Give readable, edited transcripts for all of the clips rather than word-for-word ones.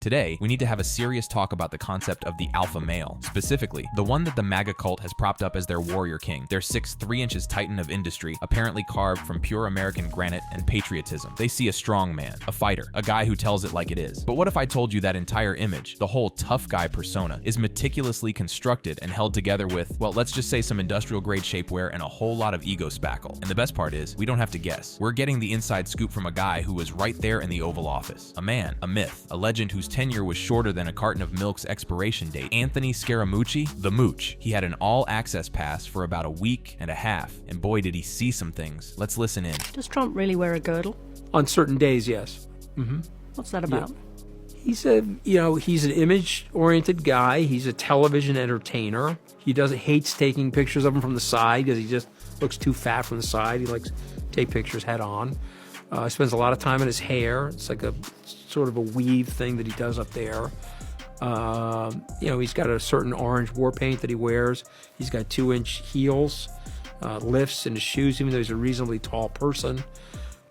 Today, we need to have a serious talk about the concept of the alpha male, specifically, the one that the MAGA cult has propped up as their warrior king, their 6', 3 inches titan of industry, apparently carved from pure American granite and patriotism. They see a strong man, a fighter, a guy who tells it like it is. But what if I told you that entire image, the whole tough guy persona, is meticulously constructed and held together with, well, let's just say some industrial grade shapewear and a whole lot of ego spackle. And the best part is, we don't have to guess. We're getting the inside scoop from a guy who was right there in the Oval Office. A man, a myth, a legend whose tenure was shorter than a carton of milk's expiration date. Anthony Scaramucci, the Mooch. He had an all-access pass for about a week and a half, and boy did he see some things. Let's listen in. Does Trump really wear a girdle? On certain days, yes. What's that about? Yeah. He's an image-oriented guy. He's a television entertainer. He hates taking pictures of him from the side because he just looks too fat from the side. He likes to take pictures head on. Spends a lot of time on his hair. It's like a sort of a weave thing that he does up there. He's got a certain orange war paint that he wears. He's got 2-inch heels, lifts in his shoes, even though he's a reasonably tall person.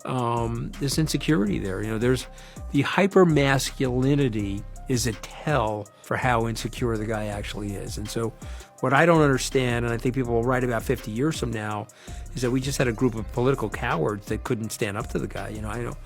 There's insecurity there. There's the hyper-masculinity is a tell for how insecure the guy actually is. And so what I don't understand, and I think people will write about 50 years from now, is that we just had a group of political cowards that couldn't stand up to the guy.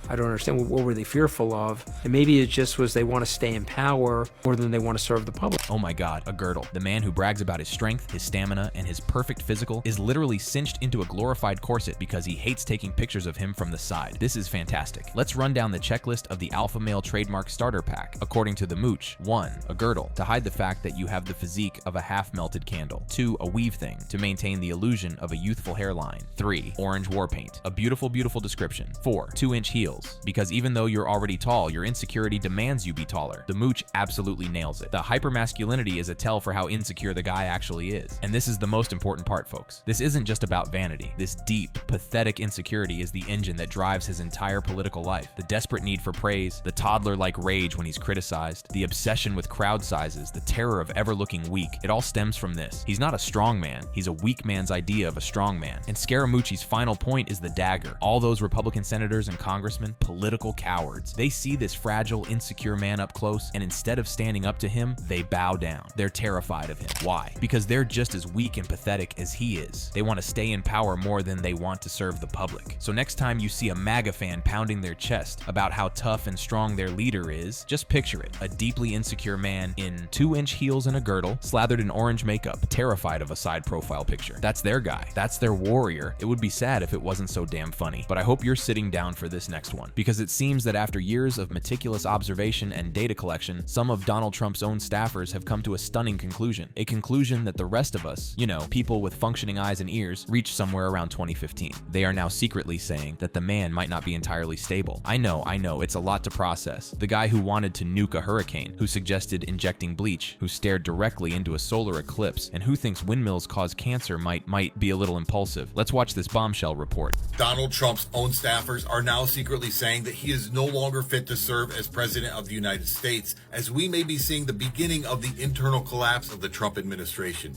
I don't understand what were they fearful of. And maybe it just was they want to stay in power more than they want to serve the public. Oh my God, a girdle. The man who brags about his strength, his stamina, and his perfect physical is literally cinched into a glorified corset because he hates taking pictures of him from the side. This is fantastic. Let's run down the checklist of the alpha male trademark starter pack. According to the Mooch, 1. A girdle, to hide the fact that you have the physique of a half-melted candle. 2. A weave thing, to maintain the illusion of a youthful hairline. 3. Orange war paint, a beautiful, beautiful description. 4. 2-inch heels, because even though you're already tall, your insecurity demands you be taller. The Mooch absolutely nails it. The hypermasculinity is a tell for how insecure the guy actually is. And this is the most important part, folks. This isn't just about vanity. This deep, pathetic insecurity is the engine that drives his entire political life. The desperate need for praise, the toddler-like rage when he's criticized, the obsession with crowd sizes, the terror of ever looking weak. It all stems from this. He's not a strong man. He's a weak man's idea of a strong man. And Scaramucci's final point is the dagger. All those Republican senators and congressmen, political cowards. They see this fragile, insecure man up close, and instead of standing up to him, they bow down. They're terrified of him. Why? Because they're just as weak and pathetic as he is. They want to stay in power more than they want to serve the public. So next time you see a MAGA fan pounding their chest about how tough and strong their leader is, just picture it. A deeply insecure man in 2-inch heels and a girdle, slathered in orange makeup, terrified of a side profile picture. That's their guy. That's their warrior. It would be sad if it wasn't so damn funny, but I hope you're sitting down for this next one, because it seems that after years of meticulous observation and data collection, some of Donald Trump's own staffers have come to a stunning conclusion. A conclusion that the rest of us, people with functioning eyes and ears, reached somewhere around 2015. They are now secretly saying that the man might not be entirely stable. I know, it's a lot to process. The guy who wanted to nuke a hurricane, who suggested injecting bleach, who stared directly into a solar eclipse, and who thinks windmills cause cancer might be a little impulsive. Let's watch this bombshell report. Donald Trump's own staffers are now secretly saying that he is no longer fit to serve as president of the United States, as we may be seeing the beginning of the internal collapse of the Trump administration.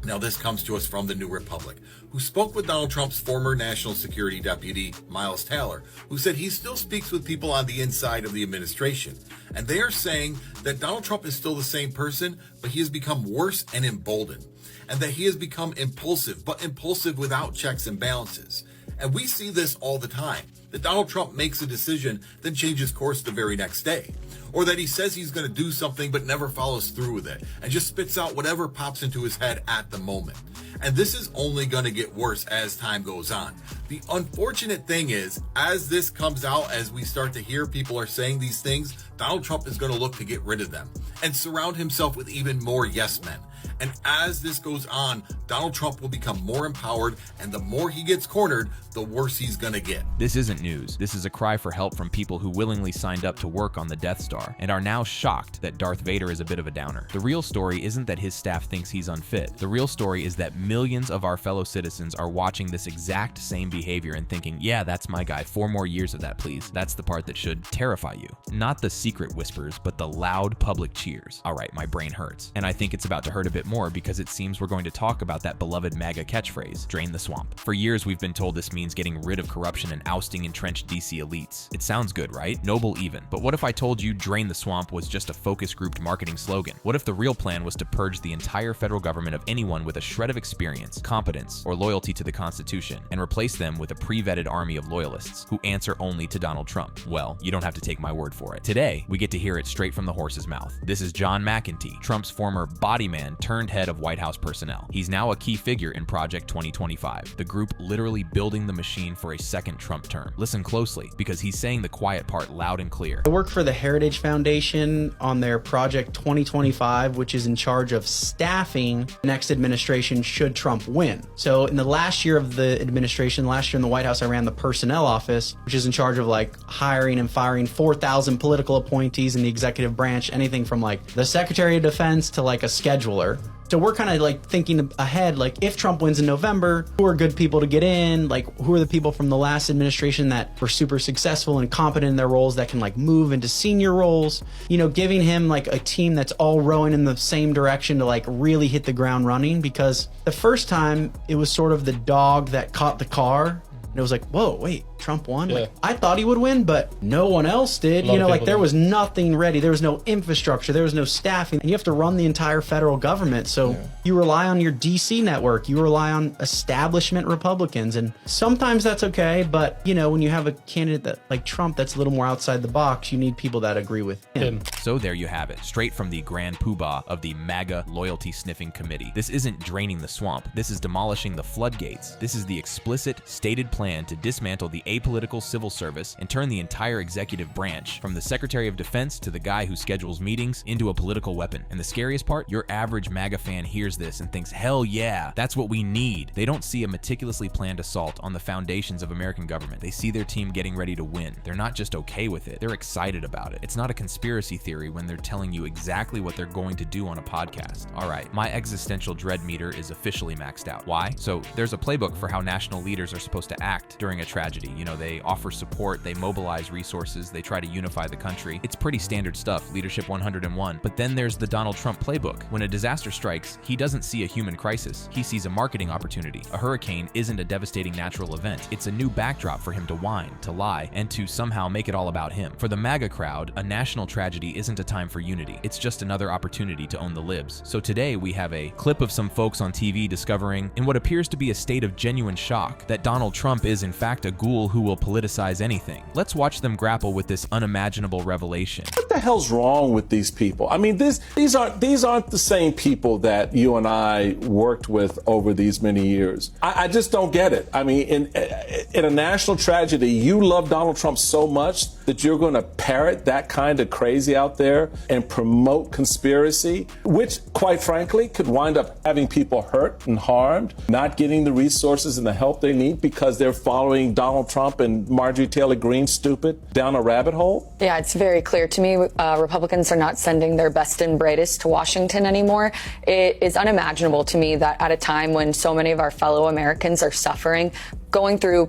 Now, this comes to us from the New Republic, who spoke with Donald Trump's former national security deputy, Miles Taylor, who said he still speaks with people on the inside of the administration. And they are saying that Donald Trump is still the same person, but he has become worse and emboldened. And that he has become impulsive, but impulsive without checks and balances. And we see this all the time, that Donald Trump makes a decision, then changes course the very next day. Or that he says he's going to do something but never follows through with it and just spits out whatever pops into his head at the moment. And this is only going to get worse as time goes on. The unfortunate thing is, as this comes out, as we start to hear people are saying these things, Donald Trump is going to look to get rid of them and surround himself with even more yes men. And as this goes on, Donald Trump will become more empowered, and the more he gets cornered, the worse he's gonna get. This isn't news. This is a cry for help from people who willingly signed up to work on the Death Star and are now shocked that Darth Vader is a bit of a downer. The real story isn't that his staff thinks he's unfit. The real story is that millions of our fellow citizens are watching this exact same behavior and thinking, yeah, that's my guy. 4 more years of that, please. That's the part that should terrify you. Not the secret whispers, but the loud public cheers. All right, my brain hurts, and I think it's about to hurt a bit more because it seems we're going to talk about that beloved MAGA catchphrase, drain the swamp. For years, we've been told this means getting rid of corruption and ousting entrenched DC elites. It sounds good, right? Noble even. But what if I told you drain the swamp was just a focus grouped marketing slogan? What if the real plan was to purge the entire federal government of anyone with a shred of experience, competence, or loyalty to the Constitution, and replace them with a pre-vetted army of loyalists who answer only to Donald Trump? Well, you don't have to take my word for it. Today, we get to hear it straight from the horse's mouth. This is John McEntee, Trump's former body man turned head of White House personnel. He's now a key figure in Project 2025, the group literally building the machine for a second Trump term. Listen closely, because he's saying the quiet part loud and clear. I work for the Heritage Foundation on their Project 2025, which is in charge of staffing the next administration should Trump win. So in the last year of the administration, last year in the White House, I ran the personnel office, which is in charge of like hiring and firing 4,000 political appointees in the executive branch, anything from like the Secretary of Defense to like a scheduler. So we're kind of like thinking ahead, like if Trump wins in November, who are good people to get in? Like who are the people from the last administration that were super successful and competent in their roles that can like move into senior roles? You know, giving him like a team that's all rowing in the same direction to like really hit the ground running, because the first time it was sort of the dog that caught the car. And it was like, whoa, wait, Trump won? Yeah. Like, I thought he would win, but no one else did. You know, like there was nothing ready. There was no infrastructure. There was no staffing. And you have to run the entire federal government. So you rely on your DC network. You rely on establishment Republicans. And sometimes that's okay. But, you know, when you have a candidate that like Trump that's a little more outside the box, you need people that agree with him. So there you have it, straight from the grand poobah of the MAGA loyalty sniffing committee. This isn't draining the swamp. This is demolishing the floodgates. This is the explicit, stated plan to dismantle the apolitical civil service and turn the entire executive branch, from the Secretary of Defense to the guy who schedules meetings, into a political weapon. And the scariest part, your average MAGA fan hears this and thinks, hell yeah, that's what we need. They don't see a meticulously planned assault on the foundations of American government. They see their team getting ready to win. They're not just okay with it, they're excited about it. It's not a conspiracy theory when they're telling you exactly what they're going to do on a podcast. All right, my existential dread meter is officially maxed out. Why? So there's a playbook for how national leaders are supposed to act during a tragedy. You know, they offer support, they mobilize resources, they try to unify the country. It's pretty standard stuff, Leadership 101. But then there's the Donald Trump playbook. When a disaster strikes, he doesn't see a human crisis. He sees a marketing opportunity. A hurricane isn't a devastating natural event. It's a new backdrop for him to whine, to lie, and to somehow make it all about him. For the MAGA crowd, a national tragedy isn't a time for unity. It's just another opportunity to own the libs. So today we have a clip of some folks on TV discovering, in what appears to be a state of genuine shock, that Donald Trump is in fact a ghoul who will politicize anything. Let's watch them grapple with this unimaginable revelation. What the hell's wrong with these people? I mean, these aren't the same people that you and I worked with over these many years. I just don't get it. I mean, in a national tragedy, you love Donald Trump so much that you're going to parrot that kind of crazy out there and promote conspiracy, which, quite frankly, could wind up having people hurt and harmed, not getting the resources and the help they need because they're following Donald Trump and Marjorie Taylor Greene stupid down a rabbit hole? Yeah, it's very clear to me. Republicans are not sending their best and brightest to Washington anymore. It is unimaginable to me that at a time when so many of our fellow Americans are suffering, going through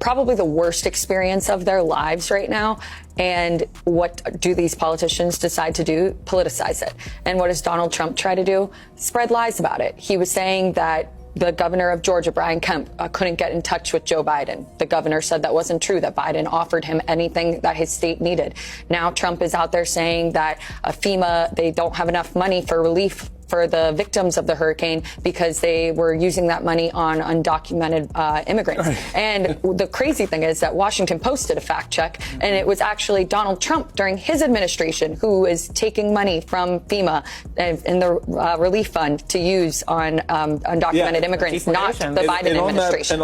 probably the worst experience of their lives right now, and what do these politicians decide to do? Politicize it. And what does Donald Trump try to do? Spread lies about it. He was saying that the governor of Georgia, Brian Kemp, couldn't get in touch with Joe Biden. The governor said that wasn't true, that Biden offered him anything that his state needed. Now Trump is out there saying that FEMA, they don't have enough money for relief for the victims of the hurricane because they were using that money on undocumented immigrants. And the crazy thing is that Washington Post did a fact check, and it was actually Donald Trump during his administration who is taking money from FEMA in the relief fund to use on undocumented immigrants, not the Biden administration.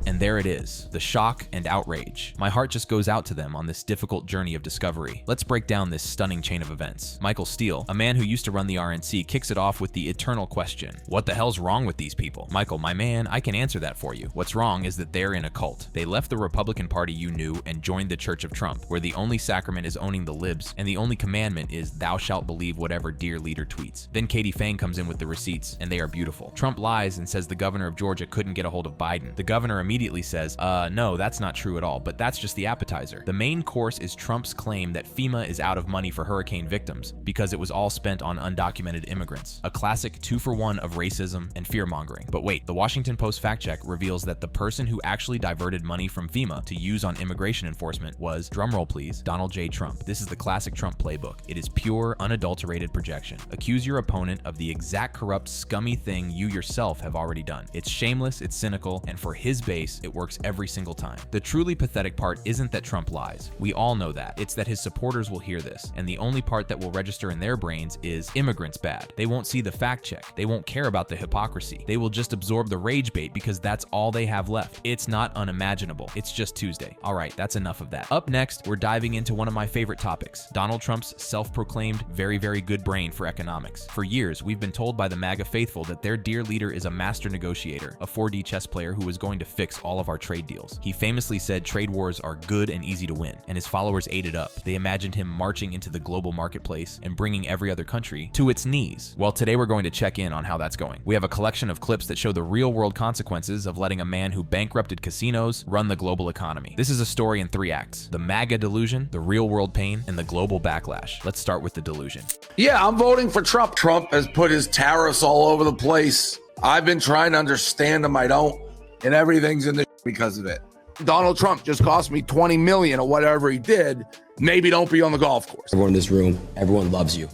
And there it is, the shock and outrage. My heart just goes out to them on this difficult journey of discovery. Let's break down this stunning chain of events. Michael Steele, a man who used to run the RNC, kicks it off with the eternal question: what the hell's wrong with these people? Michael, my man, I can answer that for you. What's wrong is that they're in a cult. They left the Republican Party you knew and joined the Church of Trump, where the only sacrament is owning the libs, and the only commandment is thou shalt believe whatever dear leader tweets. Then Katie Fang comes in with the receipts, and they are beautiful. Trump lies and says the governor of Georgia couldn't get a hold of Biden. The governor immediately says, no, that's not true at all, but that's just the appetizer. The main course is Trump's claim that FEMA is out of money for hurricane victims because it was all spent on undocumented immigrants. intolerance, a classic 2-for-1 of racism and fear-mongering. But wait, the Washington Post fact check reveals that the person who actually diverted money from FEMA to use on immigration enforcement was, drumroll please, Donald J. Trump. This is the classic Trump playbook. It is pure, unadulterated projection. Accuse your opponent of the exact corrupt, scummy thing you yourself have already done. It's shameless, it's cynical, and for his base, it works every single time. The truly pathetic part isn't that Trump lies. We all know that. It's that his supporters will hear this, and the only part that will register in their brains is immigrants bad. They won't see the fact check. They won't care about the hypocrisy. They will just absorb the rage bait because that's all they have left. It's not unimaginable. It's just Tuesday. All right, that's enough of that. Up next, we're diving into one of my favorite topics, Donald Trump's self-proclaimed very, very good brain for economics. For years, we've been told by the MAGA faithful that their dear leader is a master negotiator, a 4D chess player who is going to fix all of our trade deals. He famously said trade wars are good and easy to win, and his followers ate it up. They imagined him marching into the global marketplace and bringing every other country to its knees. Well, today we're going to check in on how that's going. We have a collection of clips that show the real-world consequences of letting a man who bankrupted casinos run the global economy. This is a story in 3 acts: the MAGA delusion, the real-world pain, and the global backlash. Let's start with the delusion. Yeah, I'm voting for Trump. Trump has put his tariffs all over the place. I've been trying to understand him. I don't. And everything's in the because of it. Donald Trump just cost me $20 million or whatever he did. Maybe don't be on the golf course. Everyone in this room, everyone loves you.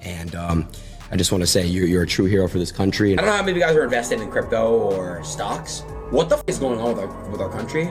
And I just want to say you're a true hero for this country. I don't know how many of you guys are invested in crypto or stocks. What the f is going on with our country?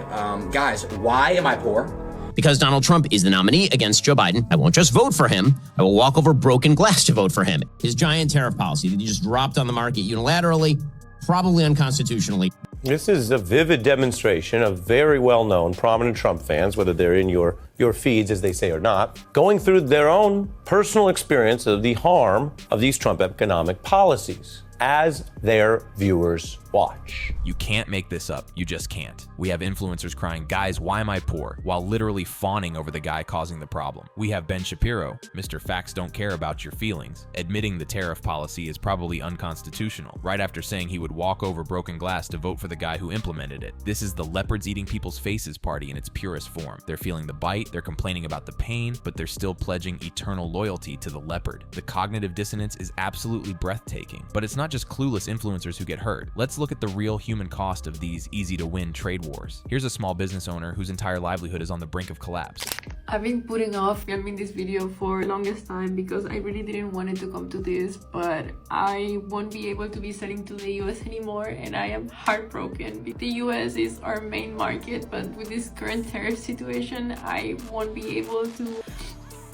Guys, why am I poor? Because Donald Trump is the nominee against Joe Biden, I won't just vote for him, I will walk over broken glass to vote for him. His giant tariff policy that he just dropped on the market unilaterally, probably unconstitutionally. This is a vivid demonstration of very well-known, prominent Trump fans, whether they're in your feeds, as they say, or not, going through their own personal experience of the harm of these Trump economic policies as their viewers watch. You can't make this up. You just can't. We have influencers crying, guys, why am I poor? While literally fawning over the guy causing the problem. We have Ben Shapiro, Mr. Facts Don't Care About Your Feelings, admitting the tariff policy is probably unconstitutional, right after saying he would walk over broken glass to vote for the guy who implemented it. This is the leopards eating people's faces party in its purest form. They're feeling the bite, they're complaining about the pain, but they're still pledging eternal loyalty to the leopard. The cognitive dissonance is absolutely breathtaking. But it's not just clueless influencers who get hurt. Let's look at the real human cost of these easy-to-win trade wars. Here's a small business owner whose entire livelihood is on the brink of collapse. I've been putting off filming this video for the longest time because I really didn't want it to come to this, but I won't be able to be selling to the US anymore, and I am heartbroken. The US is our main market, but with this current tariff situation, I won't be able to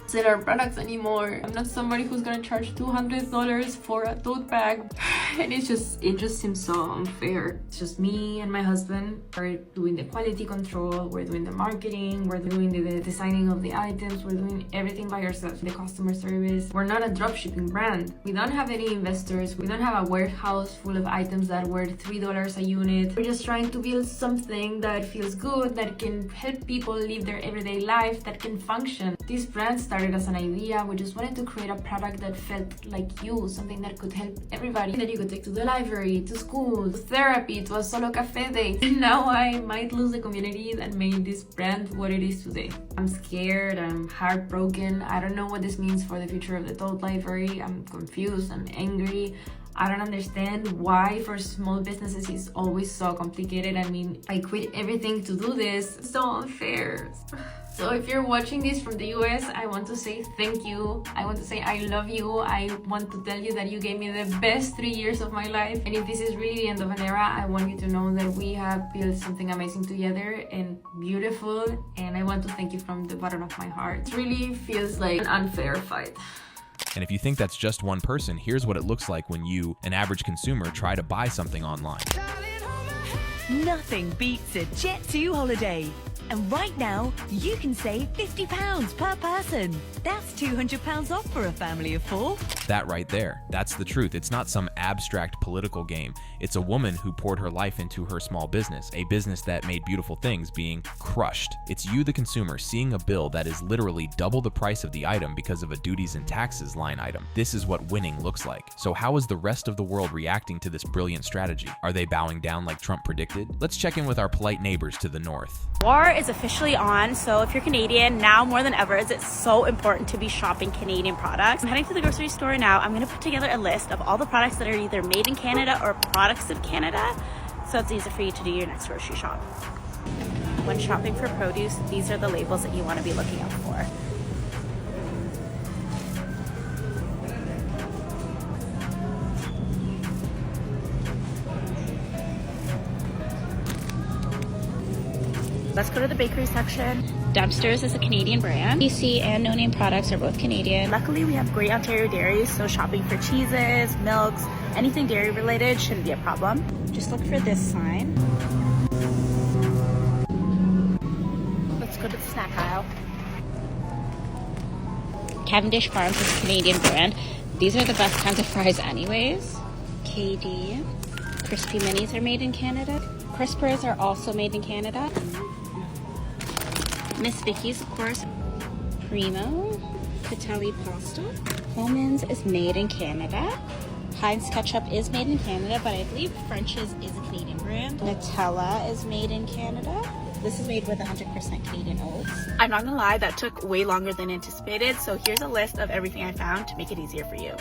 sell our products anymore. I'm not somebody who's gonna charge $200 for a tote bag, and it just seems so unfair. It's just me and my husband are doing the quality control, we're doing the marketing, we're doing the designing of the items, we're doing everything by ourselves, the customer service. We're not a dropshipping brand. We don't have any investors. We don't have a warehouse full of items that were $3 a unit. We're just trying to build something that feels good, that can help people live their everyday life, that can function. This brand started as an idea. We just wanted to create a product that felt like you, something that could help everybody, that you could take to the library, to school, to therapy, to a solo cafe day. And now I might lose the community that made this brand what it is today. I'm scared, I'm heartbroken. I don't know what this means for the future of the Tote Library. I'm confused, I'm angry. I don't understand why for small businesses it's always so complicated. I mean, I quit everything to do this. It's so unfair. So if you're watching this from the US, I want to say thank you. I want to say I love you. I want to tell you that you gave me the best 3 years of my life. And if this is really the end of an era, I want you to know that we have built something amazing together and beautiful. And I want to thank you from the bottom of my heart. It really feels like an unfair fight. And if you think that's just one person, here's what it looks like when you, an average consumer, try to buy something online. Nothing beats a Jet2 holiday. And right now, you can save £50 per person. That's £200 off for a family of 4. That right there, that's the truth. It's not some abstract political game. It's a woman who poured her life into her small business, a business that made beautiful things being crushed. It's you, the consumer, seeing a bill that is literally double the price of the item because of a duties and taxes line item. This is what winning looks like. So how is the rest of the world reacting to this brilliant strategy? Are they bowing down like Trump predicted? Let's check in with our polite neighbors to the north. War is officially on, so if you're Canadian, now more than ever is it so important to be shopping Canadian products. I'm heading to the grocery store now. I'm going to put together a list of all the products that are either made in Canada or products of Canada, so it's easy for you to do your next grocery shop. When shopping for produce, these are the labels that you want to be looking out for. Let's go to the bakery section. Dempster's is a Canadian brand. BC and No Name Products are both Canadian. Luckily, we have great Ontario dairies, so shopping for cheeses, milks, anything dairy related shouldn't be a problem. Just look for this sign. Let's go to the snack aisle. Cavendish Farms is a Canadian brand. These are the best kinds of fries anyways. KD. Crispy Minis are made in Canada. Crispers are also made in Canada. Miss Vicky's, of course. Primo. Patelli Pasta. Holman's is made in Canada. Heinz Ketchup is made in Canada, but I believe French's is a Canadian brand. Nutella is made in Canada. This is made with 100% Canadian oats. I'm not gonna lie, that took way longer than anticipated, so here's a list of everything I found to make it easier for you.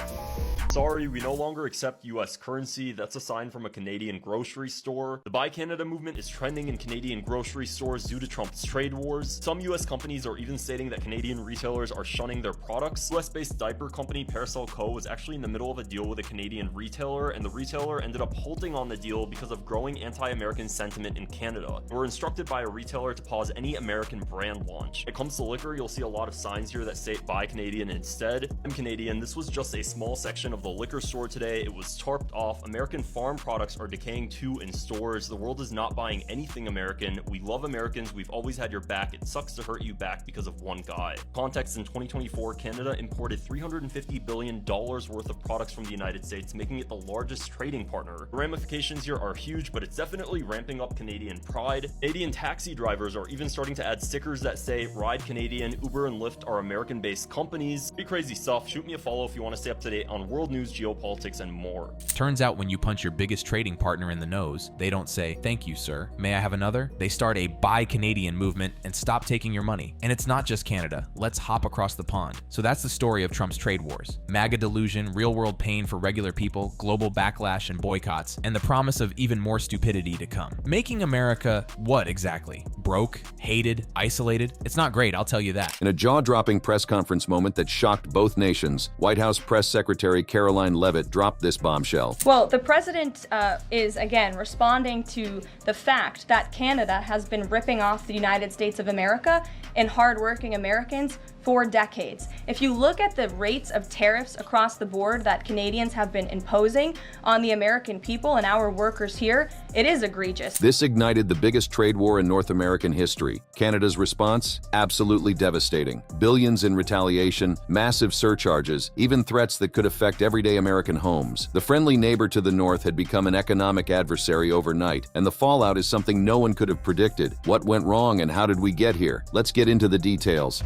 Sorry, we no longer accept US currency. That's a sign from a Canadian grocery store. The Buy Canada movement is trending in Canadian grocery stores due to Trump's trade wars. Some US companies are even stating that Canadian retailers are shunning their products. US-based diaper company Parasol Co. was actually in the middle of a deal with a Canadian retailer, and the retailer ended up halting on the deal because of growing anti-American sentiment in Canada. We're instructed by a retailer to pause any American brand launch. When it comes to liquor, you'll see a lot of signs here that say Buy Canadian instead. I'm Canadian. This was just a small section of the liquor store today. It was tarped off. American farm products are decaying too in stores. The world is not buying anything American. We love Americans. We've always had your back. It sucks to hurt you back because of one guy. Context: in 2024, Canada imported $350 billion worth of products from the United States, making it the largest trading partner. The ramifications here are huge, but it's definitely ramping up Canadian pride. Canadian taxi drivers are even starting to add stickers that say Ride Canadian. Uber and Lyft are American-based companies. Pretty crazy stuff. Shoot me a follow if you want to stay up to date on world news, geopolitics, and more. Turns out when you punch your biggest trading partner in the nose, they don't say, "Thank you, sir. May I have another?" They start a Buy Canadian movement and stop taking your money. And it's not just Canada. Let's hop across the pond. So that's the story of Trump's trade wars. MAGA delusion, real-world pain for regular people, global backlash and boycotts, and the promise of even more stupidity to come. Making America what exactly? Broke? Hated? Isolated? It's not great, I'll tell you that. In a jaw-dropping press conference moment that shocked both nations, White House Press Secretary Caroline Leavitt dropped this bombshell. Well, the president is, again, responding to the fact that Canada has been ripping off the United States of America and hardworking Americans for decades. If you look at the rates of tariffs across the board that Canadians have been imposing on the American people and our workers here, it is egregious. This ignited the biggest trade war in North American history. Canada's response? Absolutely devastating. Billions in retaliation, massive surcharges, even threats that could affect everyday American homes. The friendly neighbor to the north had become an economic adversary overnight, and the fallout is something no one could have predicted. What went wrong and how did we get here? Let's get into the details.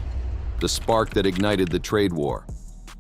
The spark that ignited the trade war.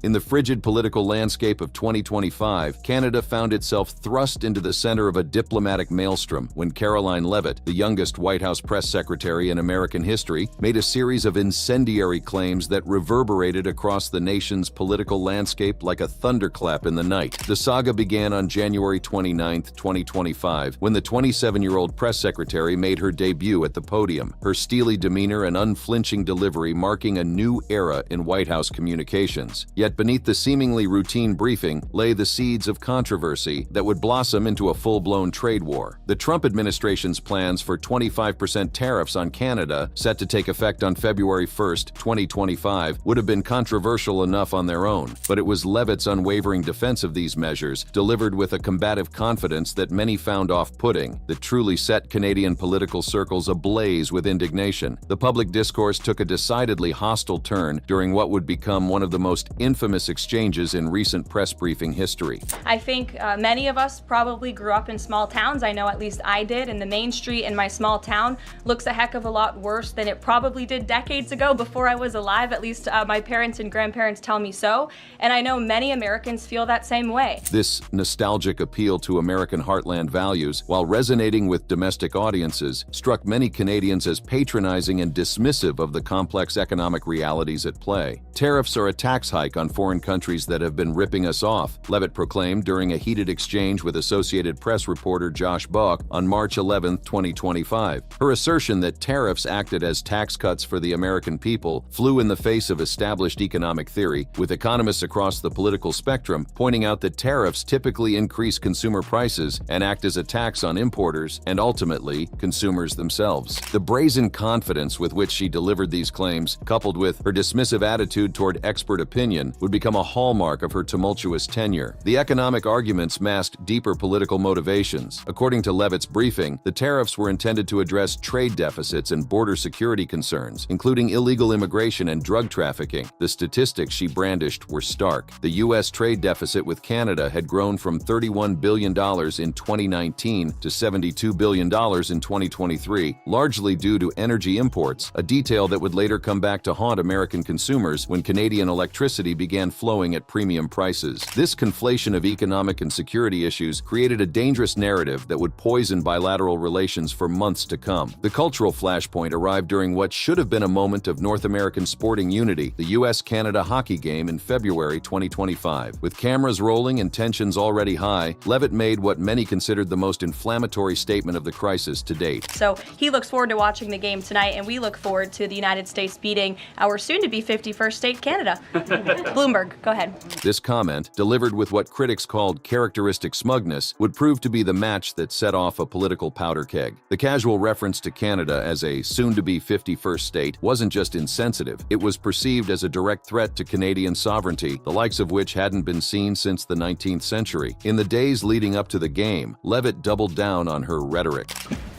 In the frigid political landscape of 2025, Canada found itself thrust into the center of a diplomatic maelstrom when Caroline Leavitt, the youngest White House press secretary in American history, made a series of incendiary claims that reverberated across the nation's political landscape like a thunderclap in the night. The saga began on January 29, 2025, when the 27-year-old press secretary made her debut at the podium, her steely demeanor and unflinching delivery marking a new era in White House communications. Yet beneath the seemingly routine briefing lay the seeds of controversy that would blossom into a full-blown trade war. The Trump administration's plans for 25% tariffs on Canada, set to take effect on February 1, 2025, would have been controversial enough on their own, but it was Leavitt's unwavering defense of these measures, delivered with a combative confidence that many found off-putting, that truly set Canadian political circles ablaze with indignation. The public discourse took a decidedly hostile turn during what would become one of the most infamous infamous exchanges in recent press briefing history. I think many of us probably grew up in small towns. I know at least I did, and the main street in my small town looks a heck of a lot worse than it probably did decades ago before I was alive. At least my parents and grandparents tell me so, and I know many Americans feel that same way. This nostalgic appeal to American heartland values, while resonating with domestic audiences, struck many Canadians as patronizing and dismissive of the complex economic realities at play. Tariffs are a tax hike on foreign countries that have been ripping us off, Levitt proclaimed during a heated exchange with Associated Press reporter Josh Buck on March 11, 2025. Her assertion that tariffs acted as tax cuts for the American people flew in the face of established economic theory, with economists across the political spectrum pointing out that tariffs typically increase consumer prices and act as a tax on importers and ultimately consumers themselves. The brazen confidence with which she delivered these claims, coupled with her dismissive attitude toward expert opinion, would become a hallmark of her tumultuous tenure. The economic arguments masked deeper political motivations. According to Levitt's briefing, the tariffs were intended to address trade deficits and border security concerns, including illegal immigration and drug trafficking. The statistics she brandished were stark. The U.S. trade deficit with Canada had grown from $31 billion in 2019 to $72 billion in 2023, largely due to energy imports, a detail that would later come back to haunt American consumers when Canadian electricity began flowing at premium prices. This conflation of economic and security issues created a dangerous narrative that would poison bilateral relations for months to come. The cultural flashpoint arrived during what should have been a moment of North American sporting unity, the U.S.-Canada hockey game in February 2025. With cameras rolling and tensions already high, Levitt made what many considered the most inflammatory statement of the crisis to date. So he looks forward to watching the game tonight, and we look forward to the United States beating our soon-to-be 51st state, Canada. Bloomberg, go ahead. This comment, delivered with what critics called characteristic smugness, would prove to be the match that set off a political powder keg. The casual reference to Canada as a soon-to-be 51st state wasn't just insensitive, it was perceived as a direct threat to Canadian sovereignty, the likes of which hadn't been seen since the 19th century. In the days leading up to the game, Levitt doubled down on her rhetoric.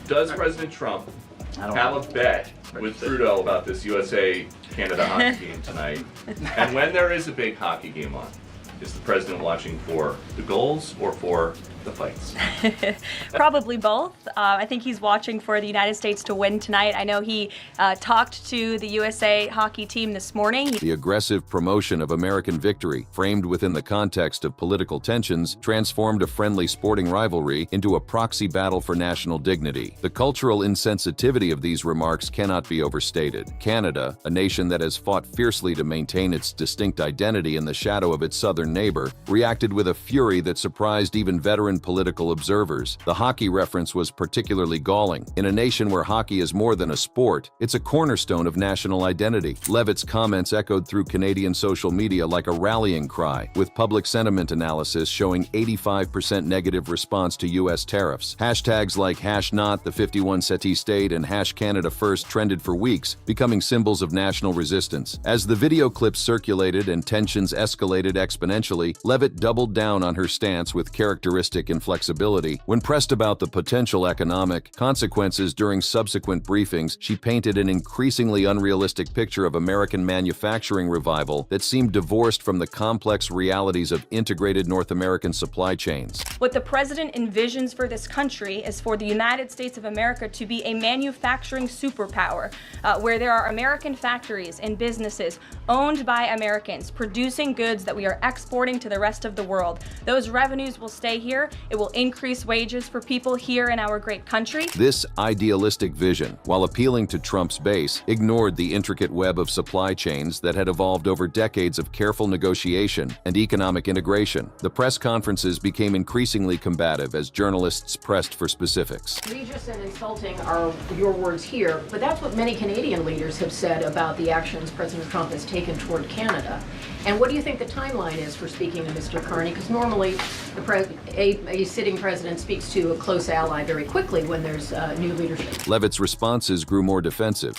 Does President Trump have a bet with Trudeau about this USA-Canada hockey game tonight? And when there is a big hockey game on, is the president watching for the goals or for the fights? Probably both. I think he's watching for the United States to win tonight. I know he talked to the USA hockey team this morning. The aggressive promotion of American victory, framed within the context of political tensions, transformed a friendly sporting rivalry into a proxy battle for national dignity. The cultural insensitivity of these remarks cannot be overstated. Canada, a nation that has fought fiercely to maintain its distinct identity in the shadow of its southern neighbor, reacted with a fury that surprised even veteran political observers. The hockey reference was particularly galling. In a nation where hockey is more than a sport, it's a cornerstone of national identity. Levitt's comments echoed through Canadian social media like a rallying cry, with public sentiment analysis showing 85% negative response to U.S. tariffs. Hashtags like #not the 51 SETI state and #Canada First trended for weeks, becoming symbols of national resistance. As the video clips circulated and tensions escalated exponentially, Levitt doubled down on her stance with characteristic inflexibility. When pressed about the potential economic consequences during subsequent briefings, she painted an increasingly unrealistic picture of American manufacturing revival that seemed divorced from the complex realities of integrated North American supply chains. What the president envisions for this country is for the United States of America to be a manufacturing superpower, where there are American factories and businesses owned by Americans, producing goods that we are exporting to the rest of the world. Those revenues will stay here. It will increase wages for people here in our great country. This idealistic vision, while appealing to Trump's base, ignored the intricate web of supply chains that had evolved over decades of careful negotiation and economic integration. The press conferences became increasingly combative as journalists pressed for specifics. Egregious and insulting are your words here, but that's what many Canadian leaders have said about the actions President Trump has taken toward Canada. And what do you think the timeline is for speaking to Mr. Carney? Because normally a sitting president speaks to a close ally very quickly when there's new leadership. Levitt's responses grew more defensive.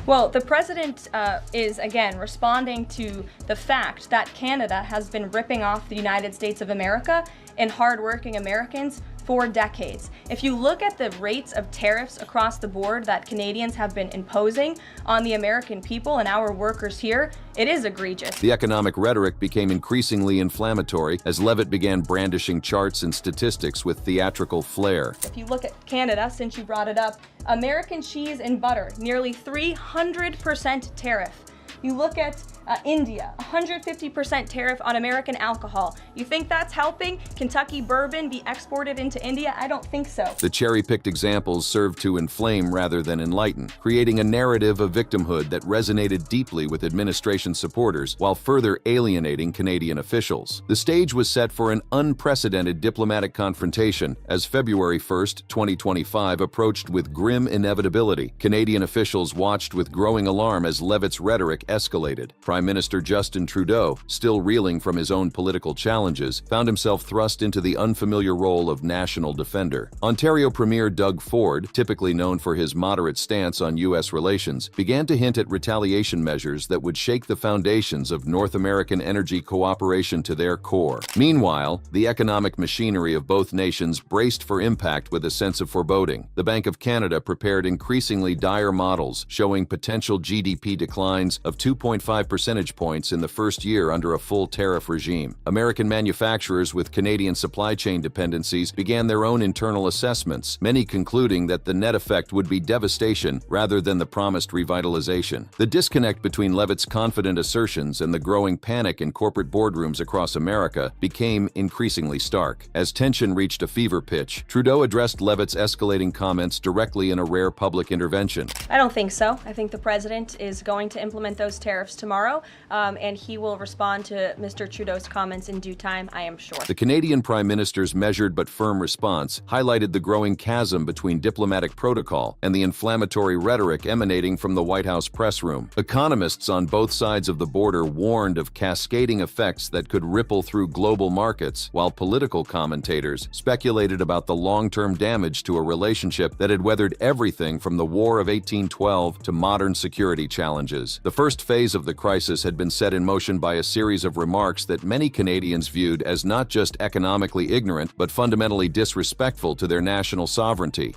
Well, the president is, again, responding to the fact that Canada has been ripping off the United States of America and hardworking Americans for decades. If you look at the rates of tariffs across the board that Canadians have been imposing on the American people and our workers here, it is egregious. The economic rhetoric became increasingly inflammatory as Levitt began brandishing charts and statistics with theatrical flair. If you look at Canada, since you brought it up, American cheese and butter, nearly 300% tariff. You look at India, 150% tariff on American alcohol. You think that's helping Kentucky bourbon be exported into India? I don't think so. The cherry-picked examples served to inflame rather than enlighten, creating a narrative of victimhood that resonated deeply with administration supporters while further alienating Canadian officials. The stage was set for an unprecedented diplomatic confrontation as February 1st, 2025 approached with grim inevitability. Canadian officials watched with growing alarm as Levitt's rhetoric escalated. Prime Minister Justin Trudeau, still reeling from his own political challenges, found himself thrust into the unfamiliar role of national defender. Ontario Premier Doug Ford, typically known for his moderate stance on U.S. relations, began to hint at retaliation measures that would shake the foundations of North American energy cooperation to their core. Meanwhile, the economic machinery of both nations braced for impact with a sense of foreboding. The Bank of Canada prepared increasingly dire models showing potential GDP declines of 2.5 percentage points in the first year under a full tariff regime. American manufacturers with Canadian supply chain dependencies began their own internal assessments, many concluding that the net effect would be devastation rather than the promised revitalization. The disconnect between Levitt's confident assertions and the growing panic in corporate boardrooms across America became increasingly stark. As tension reached a fever pitch, Trudeau addressed Levitt's escalating comments directly in a rare public intervention. I don't think so. I think the president is going to implement those tariffs tomorrow, and he will respond to Mr. Trudeau's comments in due time, I am sure. The Canadian Prime Minister's measured but firm response highlighted the growing chasm between diplomatic protocol and the inflammatory rhetoric emanating from the White House press room. Economists on both sides of the border warned of cascading effects that could ripple through global markets, while political commentators speculated about the long-term damage to a relationship that had weathered everything from the War of 1812 to modern security challenges. The first phase of the crisis had been set in motion by a series of remarks that many Canadians viewed as not just economically ignorant, but fundamentally disrespectful to their national sovereignty.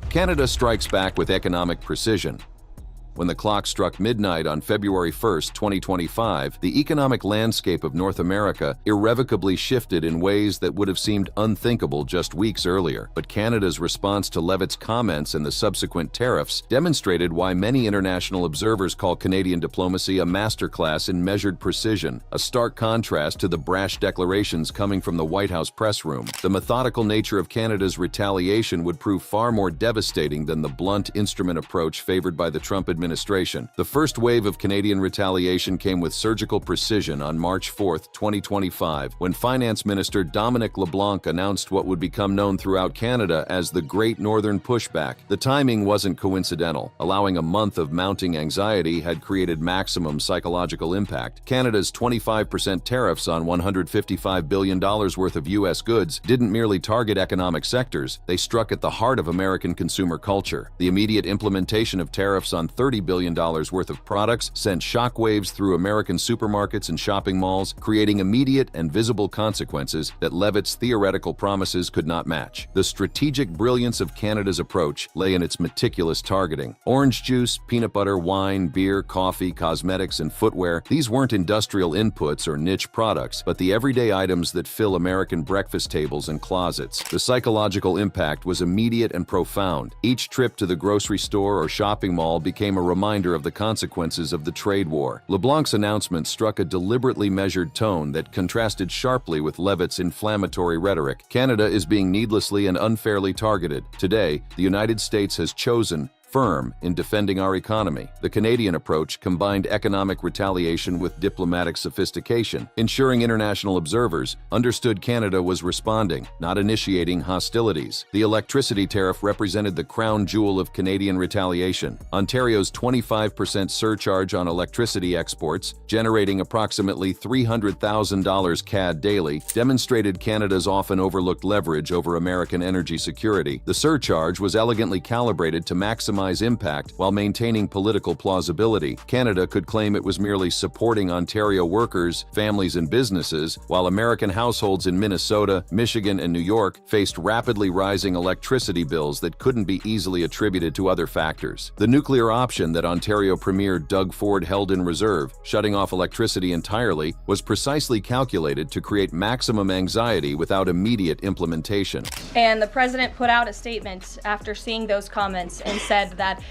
Canada strikes back with economic precision. When the clock struck midnight on February 1, 2025, the economic landscape of North America irrevocably shifted in ways that would have seemed unthinkable just weeks earlier. But Canada's response to Levitt's comments and the subsequent tariffs demonstrated why many international observers call Canadian diplomacy a masterclass in measured precision, a stark contrast to the brash declarations coming from the White House press room. The methodical nature of Canada's retaliation would prove far more devastating than the blunt instrument approach favored by the Trump administration. The first wave of Canadian retaliation came with surgical precision on March 4, 2025, when Finance Minister Dominic LeBlanc announced what would become known throughout Canada as the Great Northern Pushback. The timing wasn't coincidental. Allowing a month of mounting anxiety had created maximum psychological impact. Canada's 25% tariffs on $155 billion worth of U.S. goods didn't merely target economic sectors, they struck at the heart of American consumer culture. The immediate implementation of tariffs on $30 billion worth of products sent shockwaves through American supermarkets and shopping malls, creating immediate and visible consequences that Levitt's theoretical promises could not match. The strategic brilliance of Canada's approach lay in its meticulous targeting. Orange juice, peanut butter, wine, beer, coffee, cosmetics, and footwear, these weren't industrial inputs or niche products, but the everyday items that fill American breakfast tables and closets. The psychological impact was immediate and profound. Each trip to the grocery store or shopping mall became a reminder of the consequences of the trade war. LeBlanc's announcement struck a deliberately measured tone that contrasted sharply with Levitt's inflammatory rhetoric. Canada is being needlessly and unfairly targeted. Today, the United States has chosen firm in defending our economy. The Canadian approach combined economic retaliation with diplomatic sophistication, ensuring international observers understood Canada was responding, not initiating hostilities. The electricity tariff represented the crown jewel of Canadian retaliation. Ontario's 25% surcharge on electricity exports, generating approximately $300,000 CAD daily, demonstrated Canada's often overlooked leverage over American energy security. The surcharge was elegantly calibrated to maximize minimize impact while maintaining political plausibility. Canada could claim it was merely supporting Ontario workers, families, and businesses, while American households in Minnesota, Michigan, and New York faced rapidly rising electricity bills that couldn't be easily attributed to other factors. The nuclear option that Ontario Premier Doug Ford held in reserve, shutting off electricity entirely, was precisely calculated to create maximum anxiety without immediate implementation. And the president put out a statement after seeing those comments and said that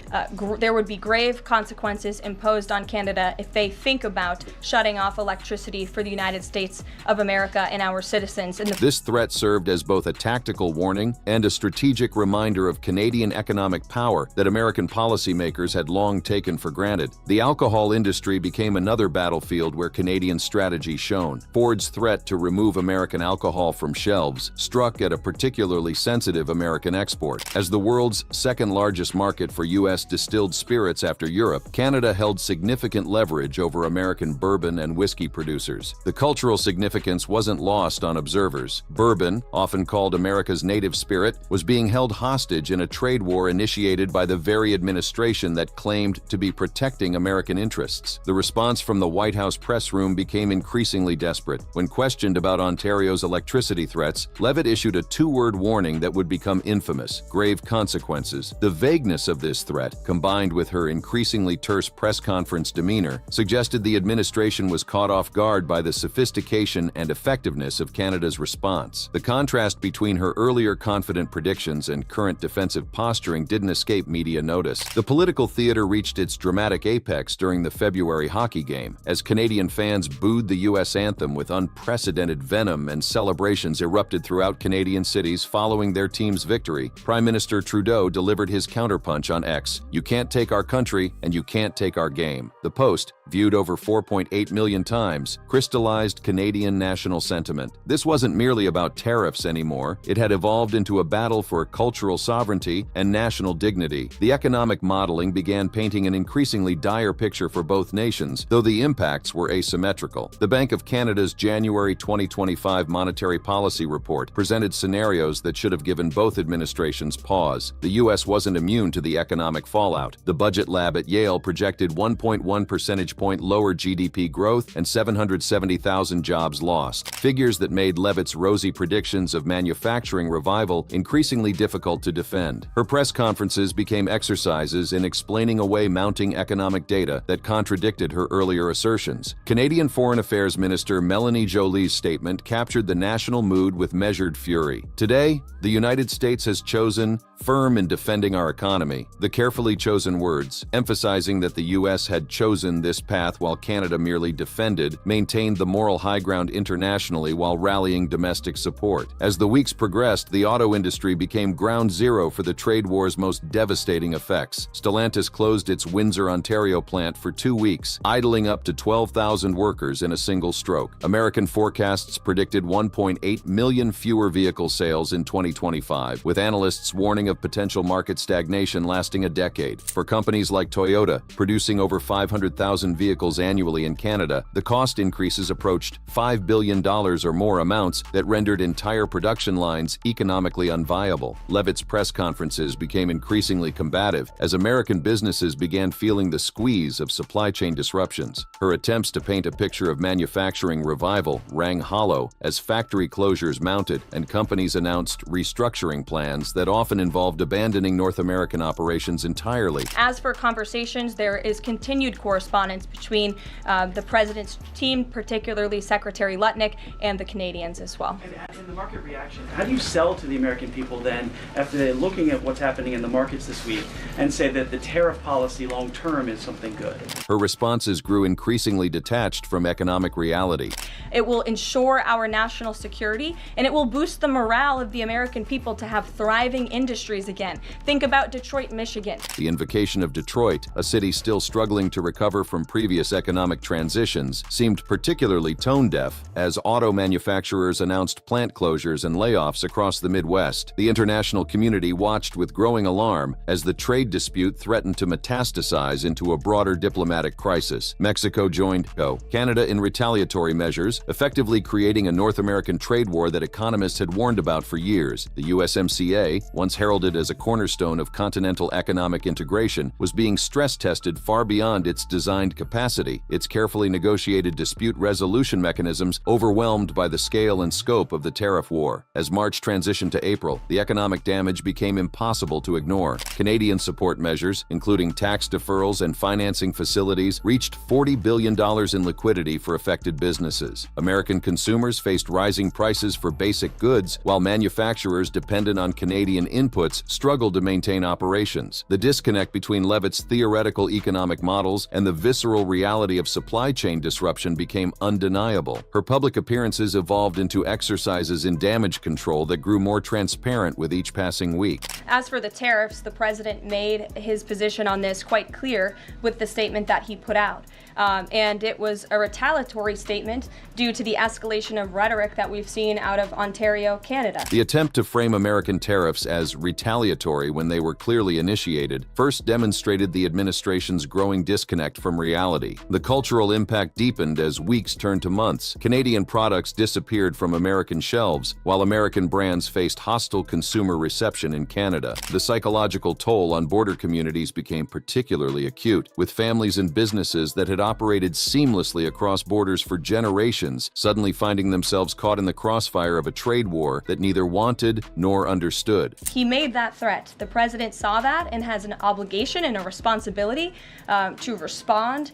there would be grave consequences imposed on Canada if they think about shutting off electricity for the United States of America and our citizens. This threat served as both a tactical warning and a strategic reminder of Canadian economic power that American policymakers had long taken for granted. The alcohol industry became another battlefield where Canadian strategy shone. Ford's threat to remove American alcohol from shelves struck at a particularly sensitive American export. As the world's second-largest market for U.S. distilled spirits after Europe, Canada held significant leverage over American bourbon and whiskey producers. The cultural significance wasn't lost on observers. Bourbon, often called America's native spirit, was being held hostage in a trade war initiated by the very administration that claimed to be protecting American interests. The response from the White House press room became increasingly desperate. When questioned about Ontario's electricity threats, Leavitt issued a two-word warning that would become infamous: grave consequences. The vagueness of this threat, combined with her increasingly terse press conference demeanor, suggested the administration was caught off guard by the sophistication and effectiveness of Canada's response. The contrast between her earlier confident predictions and current defensive posturing didn't escape media notice. The political theater reached its dramatic apex during the February hockey game, as Canadian fans booed the U.S. anthem with unprecedented venom, and celebrations erupted throughout Canadian cities following their team's victory. Prime Minister Trudeau delivered his counterpunch on X: "You can't take our country, and you can't take our game." The post, viewed over 4.8 million times, crystallized Canadian national sentiment. This wasn't merely about tariffs anymore. It had evolved into a battle for cultural sovereignty and national dignity. The economic modeling began painting an increasingly dire picture for both nations, though the impacts were asymmetrical. The Bank of Canada's January 2025 Monetary Policy Report presented scenarios that should have given both administrations pause. The U.S. wasn't immune to the economic fallout. The budget lab at Yale projected 1.1 percentage point lower GDP growth and 770,000 jobs lost, figures that made Leavitt's rosy predictions of manufacturing revival increasingly difficult to defend. Her press conferences became exercises in explaining away mounting economic data that contradicted her earlier assertions. Canadian Foreign Affairs Minister Melanie Joly's statement captured the national mood with measured fury. Today, the United States has chosen firm in defending our economy. The carefully chosen words, emphasizing that the U.S. had chosen this path while Canada merely defended, maintained the moral high ground internationally while rallying domestic support. As the weeks progressed, the auto industry became ground zero for the trade war's most devastating effects. Stellantis closed its Windsor, Ontario plant for 2 weeks, idling up to 12,000 workers in a single stroke. American forecasts predicted 1.8 million fewer vehicle sales in 2025, with analysts warning of potential market stagnation lasting a decade. For companies like Toyota, producing over 500,000 vehicles annually in Canada, the cost increases approached $5 billion or more, amounts that rendered entire production lines economically unviable. Leavitt's press conferences became increasingly combative as American businesses began feeling the squeeze of supply chain disruptions. Her attempts to paint a picture of manufacturing revival rang hollow as factory closures mounted and companies announced restructuring plans that often involved abandoning North American operations entirely. As for conversations, there is continued correspondence between the president's team, particularly Secretary Lutnick, and the Canadians as well. And the market reaction, how do you sell to the American people then after looking at what's happening in the markets this week and say that the tariff policy long term is something good? Her responses grew increasingly detached from economic reality. It will ensure our national security, and it will boost the morale of the American people to have thriving industries again. Think about Detroit, Michigan. The invocation of Detroit, a city still struggling to recover from previous economic transitions, seemed particularly tone-deaf as auto manufacturers announced plant closures and layoffs across the Midwest. The international community watched with growing alarm as the trade dispute threatened to metastasize into a broader diplomatic crisis. Mexico joined Canada in retaliatory measures, effectively creating a North American trade war that economists had warned about for years. The USMCA, once heralded heralded as a cornerstone of continental economic integration, was being stress-tested far beyond its designed capacity, its carefully negotiated dispute resolution mechanisms overwhelmed by the scale and scope of the tariff war. As March transitioned to April, the economic damage became impossible to ignore. Canadian support measures, including tax deferrals and financing facilities, reached $40 billion in liquidity for affected businesses. American consumers faced rising prices for basic goods, while manufacturers dependent on Canadian inputs struggled to maintain operations. The disconnect between Levitt's theoretical economic models and the visceral reality of supply chain disruption became undeniable. Her public appearances evolved into exercises in damage control that grew more transparent with each passing week. As for the tariffs, the president made his position on this quite clear with the statement that he put out. And it was a retaliatory statement due to the escalation of rhetoric that we've seen out of Ontario, Canada. The attempt to frame American tariffs as retaliatory when they were clearly initiated first demonstrated the administration's growing disconnect from reality. The cultural impact deepened as weeks turned to months. Canadian products disappeared from American shelves, while American brands faced hostile consumer reception in Canada. The psychological toll on border communities became particularly acute, with families and businesses that had operated seamlessly across borders for generations suddenly finding themselves caught in the crossfire of a trade war that neither wanted nor understood. He made that threat. The president saw that and has an obligation and a responsibility to respond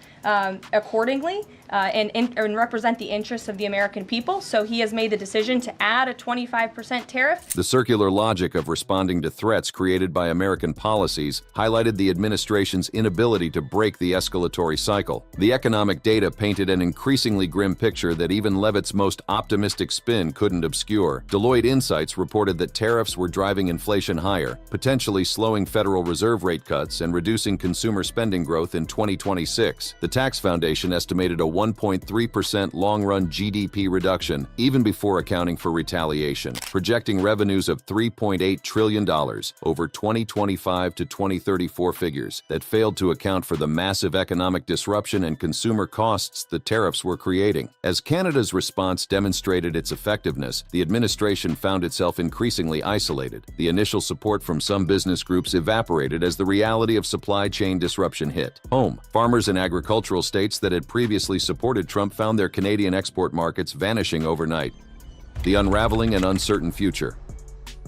accordingly and represent the interests of the American people. So he has made the decision to add a 25% tariff. The circular logic of responding to threats created by American policies highlighted the administration's inability to break the escalatory cycle. The economic data painted an increasingly grim picture that even Levitt's most optimistic spin couldn't obscure. Deloitte Insights reported that tariffs were driving inflation higher, potentially slowing Federal Reserve rate cuts and reducing consumer spending growth in 2026. The Tax Foundation estimated a 1.3% long-run GDP reduction, even before accounting for retaliation, projecting revenues of $3.8 trillion over 2025 to 2034 figures that failed to account for the massive economic disruption and consumer costs the tariffs were creating. As Canada's response demonstrated its effectiveness, the administration found itself increasingly isolated. The initial support from some business groups evaporated as the reality of supply chain disruption hit home. Farmers in agricultural states that had previously supported Trump found their Canadian export markets vanishing overnight. The unraveling and uncertain future.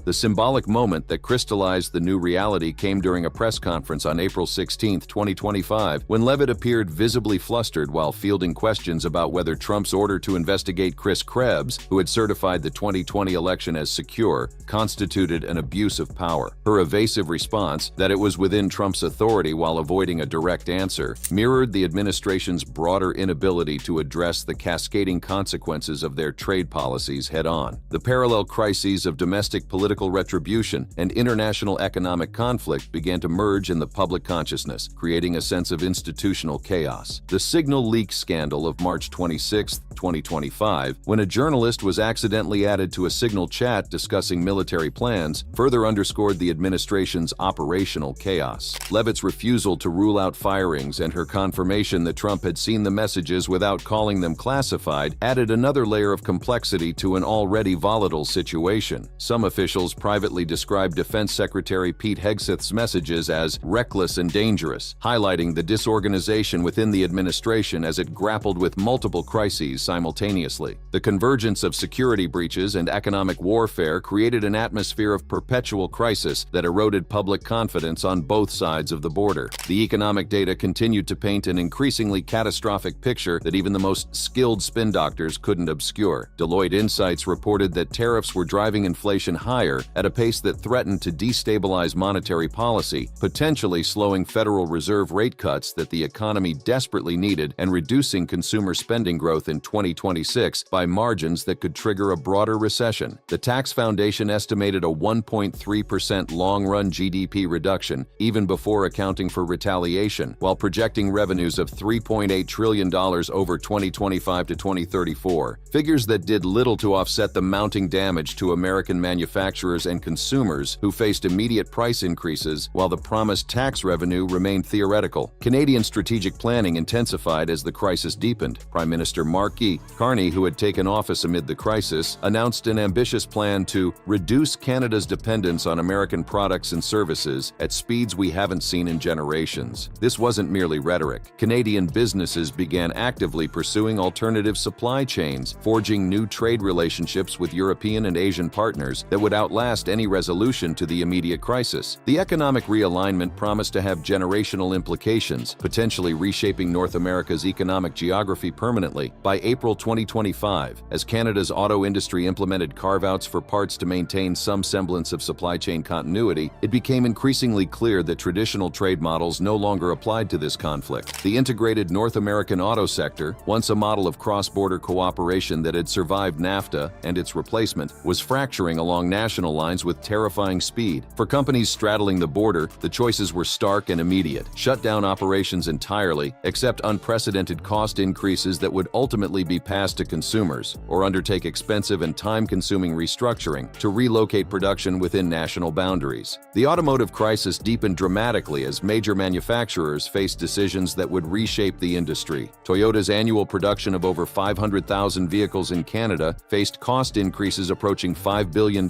The symbolic moment that crystallized the new reality came during a press conference on April 16, 2025, when Levitt appeared visibly flustered while fielding questions about whether Trump's order to investigate Chris Krebs, who had certified the 2020 election as secure, constituted an abuse of power. Her evasive response, that it was within Trump's authority while avoiding a direct answer, mirrored the administration's broader inability to address the cascading consequences of their trade policies head-on. The parallel crises of domestic political retribution and international economic conflict began to merge in the public consciousness, creating a sense of institutional chaos. The Signal leak scandal of March 26, 2025, when a journalist was accidentally added to a Signal chat discussing military plans, further underscored the administration's operational chaos. Levitt's refusal to rule out firings and her confirmation that Trump had seen the messages without calling them classified added another layer of complexity to an already volatile situation. Some officials privately described Defense Secretary Pete Hegseth's messages as reckless and dangerous, highlighting the disorganization within the administration as it grappled with multiple crises simultaneously. The convergence of security breaches and economic warfare created an atmosphere of perpetual crisis that eroded public confidence on both sides of the border. The economic data continued to paint an increasingly catastrophic picture that even the most skilled spin doctors couldn't obscure. Deloitte Insights reported that tariffs were driving inflation higher at a pace that threatened to destabilize monetary policy, potentially slowing Federal Reserve rate cuts that the economy desperately needed and reducing consumer spending growth in 2026 by margins that could trigger a broader recession. The Tax Foundation estimated a 1.3% long-run GDP reduction, even before accounting for retaliation, while projecting revenues of $3.8 trillion over 2025 to 2034, figures that did little to offset the mounting damage to American manufacturing manufacturers and consumers who faced immediate price increases while the promised tax revenue remained theoretical. Canadian strategic planning intensified as the crisis deepened. Prime Minister Mark Carney, who had taken office amid the crisis, announced an ambitious plan to reduce Canada's dependence on American products and services at speeds we haven't seen in generations. This wasn't merely rhetoric. Canadian businesses began actively pursuing alternative supply chains, forging new trade relationships with European and Asian partners that would outlast any resolution to the immediate crisis. The economic realignment promised to have generational implications, potentially reshaping North America's economic geography permanently. By April 2025, as Canada's auto industry implemented carve-outs for parts to maintain some semblance of supply chain continuity, it became increasingly clear that traditional trade models no longer applied to this conflict. The integrated North American auto sector, once a model of cross-border cooperation that had survived NAFTA and its replacement, was fracturing along national lines with terrifying speed. For companies straddling the border, the choices were stark and immediate: shut down operations entirely, accept unprecedented cost increases that would ultimately be passed to consumers, or undertake expensive and time-consuming restructuring to relocate production within national boundaries. The automotive crisis deepened dramatically as major manufacturers faced decisions that would reshape the industry. Toyota's annual production of over 500,000 vehicles in Canada faced cost increases approaching $5 billion,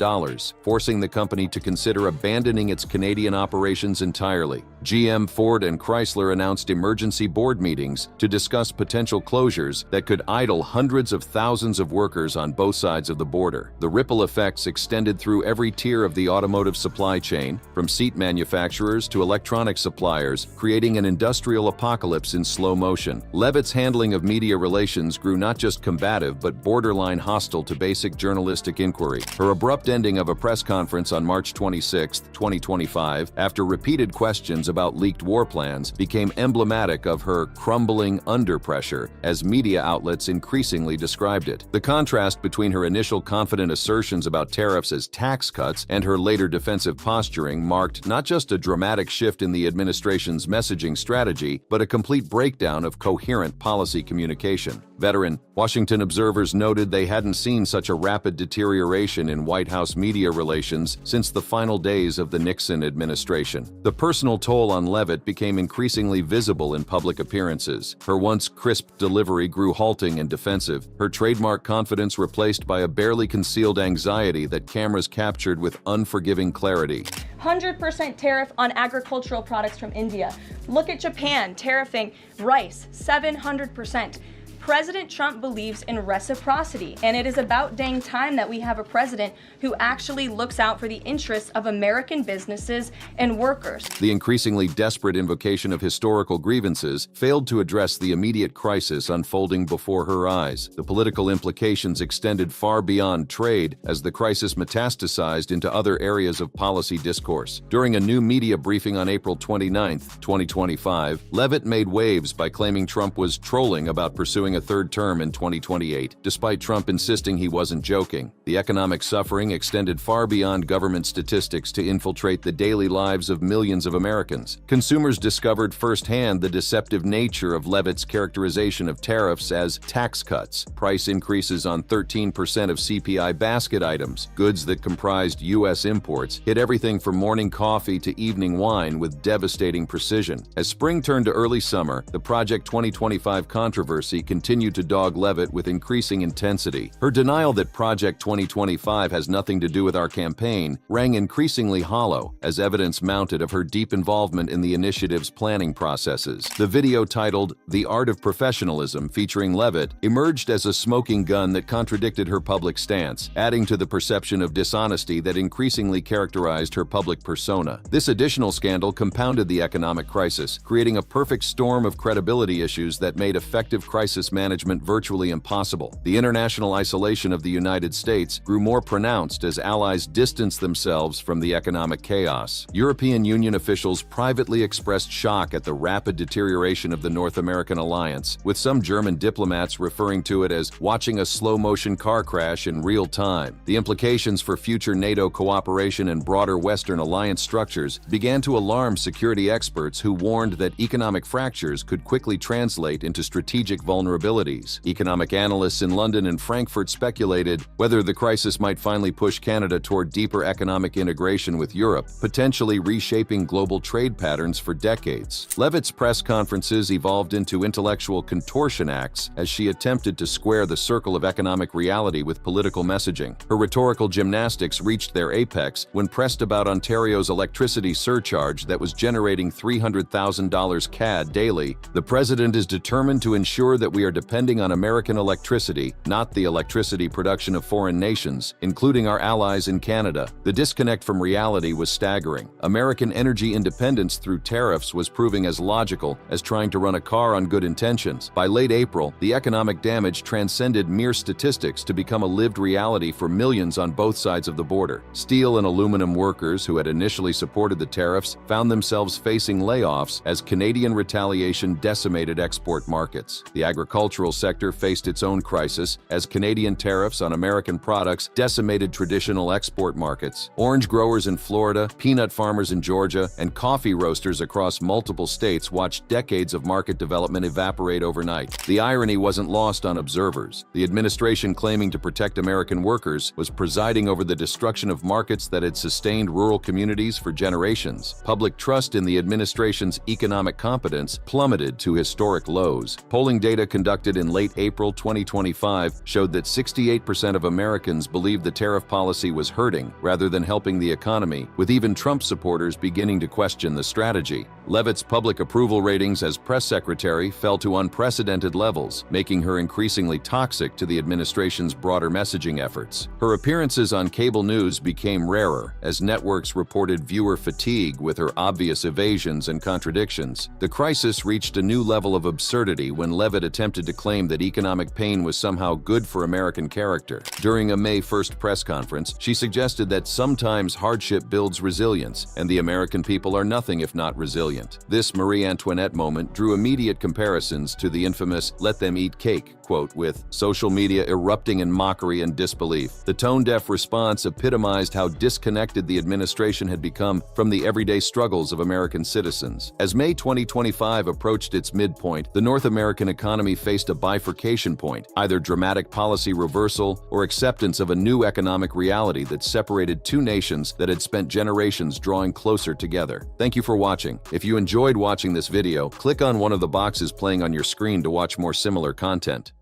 forcing the company to consider abandoning its Canadian operations entirely. GM, Ford, and Chrysler announced emergency board meetings to discuss potential closures that could idle hundreds of thousands of workers on both sides of the border. The ripple effects extended through every tier of the automotive supply chain, from seat manufacturers to electronic suppliers, creating an industrial apocalypse in slow motion. Levitt's handling of media relations grew not just combative but borderline hostile to basic journalistic inquiry. Her abrupt ending of a press conference on March 26, 2025, after repeated questions about leaked war plans, became emblematic of her crumbling under pressure, as media outlets increasingly described it. The contrast between her initial confident assertions about tariffs as tax cuts and her later defensive posturing marked not just a dramatic shift in the administration's messaging strategy, but a complete breakdown of coherent policy communication. Veteran Washington observers noted they hadn't seen such a rapid deterioration in White House media relations since the final days of the Nixon administration. The personal toll on Levitt became increasingly visible in public appearances. Her once crisp delivery grew halting and defensive, her trademark confidence replaced by a barely concealed anxiety that cameras captured with unforgiving clarity. 100% tariff on agricultural products from India. Look at Japan tariffing rice, 700%. President Trump believes in reciprocity, and it is about dang time that we have a president who actually looks out for the interests of American businesses and workers. The increasingly desperate invocation of historical grievances failed to address the immediate crisis unfolding before her eyes. The political implications extended far beyond trade as the crisis metastasized into other areas of policy discourse. During a new media briefing on April 29, 2025, Levitt made waves by claiming Trump was trolling about pursuing a third term in 2028, despite Trump insisting he wasn't joking. The economic suffering extended far beyond government statistics to infiltrate the daily lives of millions of Americans. Consumers discovered firsthand the deceptive nature of Levitt's characterization of tariffs as tax cuts, price increases on 13% of CPI basket items. Goods that comprised U.S. imports hit everything from morning coffee to evening wine with devastating precision. As spring turned to early summer, the Project 2025 controversy continued to dog Levitt with increasing intensity. Her denial that Project 2025 has nothing to do with our campaign rang increasingly hollow as evidence mounted of her deep involvement in the initiative's planning processes. The video titled "The Art of Professionalism" featuring Levitt emerged as a smoking gun that contradicted her public stance, adding to the perception of dishonesty that increasingly characterized her public persona. This additional scandal compounded the economic crisis, creating a perfect storm of credibility issues that made effective crisis management virtually impossible. The international isolation of the United States grew more pronounced as allies distanced themselves from the economic chaos. European Union officials privately expressed shock at the rapid deterioration of the North American alliance, with some German diplomats referring to it as watching a slow-motion car crash in real time. The implications for future NATO cooperation and broader Western alliance structures began to alarm security experts who warned that economic fractures could quickly translate into strategic vulnerabilities vulnerabilities. Economic analysts in London and Frankfurt speculated whether the crisis might finally push Canada toward deeper economic integration with Europe, potentially reshaping global trade patterns for decades. Leavitt's press conferences evolved into intellectual contortion acts as she attempted to square the circle of economic reality with political messaging. Her rhetorical gymnastics reached their apex when pressed about Ontario's electricity surcharge that was generating $300,000 CAD daily. The president is determined to ensure that we are depending on American electricity, not the electricity production of foreign nations, including our allies in Canada. The disconnect from reality was staggering. American energy independence through tariffs was proving as logical as trying to run a car on good intentions. By late April, the economic damage transcended mere statistics to become a lived reality for millions on both sides of the border. Steel and aluminum workers who had initially supported the tariffs found themselves facing layoffs as Canadian retaliation decimated export markets. The agricultural sector faced its own crisis as Canadian tariffs on American products decimated traditional export markets. Orange growers in Florida, peanut farmers in Georgia, and coffee roasters across multiple states watched decades of market development evaporate overnight. The irony wasn't lost on observers. The administration claiming to protect American workers was presiding over the destruction of markets that had sustained rural communities for generations. Public trust in the administration's economic competence plummeted to historic lows. Polling data conducted in late April 2025 showed that 68% of Americans believed the tariff policy was hurting rather than helping the economy, with even Trump supporters beginning to question the strategy. Leavitt's public approval ratings as press secretary fell to unprecedented levels, making her increasingly toxic to the administration's broader messaging efforts. Her appearances on cable news became rarer as networks reported viewer fatigue with her obvious evasions and contradictions. The crisis reached a new level of absurdity when Leavitt attempted to claim that economic pain was somehow good for American character. During a May 1st press conference, she suggested that sometimes hardship builds resilience, and the American people are nothing if not resilient. This Marie Antoinette moment drew immediate comparisons to the infamous "let them eat cake" quote, with social media erupting in mockery and disbelief. The tone-deaf response epitomized how disconnected the administration had become from the everyday struggles of American citizens. As May 2025 approached its midpoint, the North American economy faced a bifurcation point, either dramatic policy reversal or acceptance of a new economic reality that separated two nations that had spent generations drawing closer together. Thank you for watching. If you enjoyed watching this video, click on one of the boxes playing on your screen to watch more similar content.